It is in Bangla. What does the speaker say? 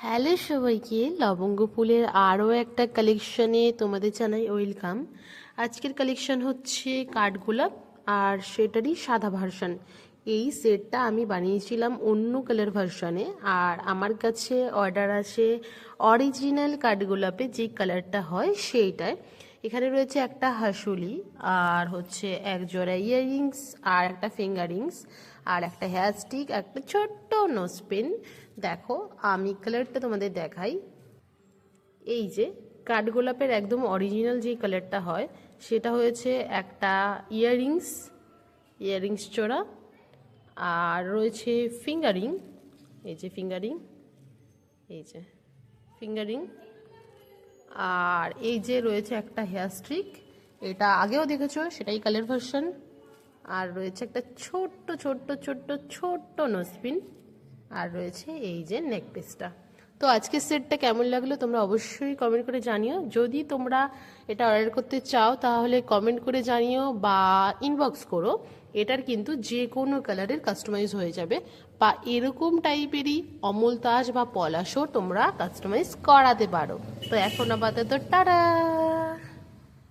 হ্যালো সবাইকে, লবঙ্গ ফুলের আরও একটা কালেকশনে তোমাদের জানাই ওয়েলকাম। আজকের কালেকশন হচ্ছে কাঠগোলাপ, আর সেটারই সাদা ভার্সন। এই সেটটা আমি বানিয়েছিলাম অন্য কালার ভার্সনে, আর আমার কাছে অর্ডার আছে অরিজিনাল কাঠগোলাপে যে কালারটা হয় সেইটায়। এখানে রয়েছে একটা হাসুলি, আর হচ্ছে এক জোড়া ইয়াররিংস, আর একটা ফিঙ্গারিংস, আর একটা হেয়ার স্টিক, একটা ছোট্ট নোজপিন। দেখো, আমি কালারটা তোমাদের দেখাই। এই যে কাঠগোলাপের একদম অরিজিনাল যে কালারটা হয় সেটা হয়েছে একটা ইয়াররিংস জোড়া, আর রয়েছে ফিঙ্গারিং। এই যে ফিঙ্গারিং, এই যে ফিঙ্গারিং, আর এই যে রয়েছে একটা হেয়ার স্ট্রিক, এটা আগেও দেখেছো, সেটাই কালার ভার্সন। আর রয়েছে একটা ছোট্ট ছোট্ট ছোট্ট ছোট্ট নোজপিন, আর রয়েছে এই যে নেকপিসটা। তো আজকের সেটটা কেমন লাগলো তোমরা অবশ্যই কমেন্ট করে জানিও। যদি তোমরা এটা অর্ডার করতে চাও তাহলে কমেন্ট করে জানিও বা ইনবক্স করো। এটার কিন্তু যে কোনো কালারের কাস্টমাইজ হয়ে যাবে, বা এরকম টাইপেরই অমল তাজ বা পলাশও তোমরা কাস্টমাইজ করাতে পারো। তো এখন আপাতত টাটা।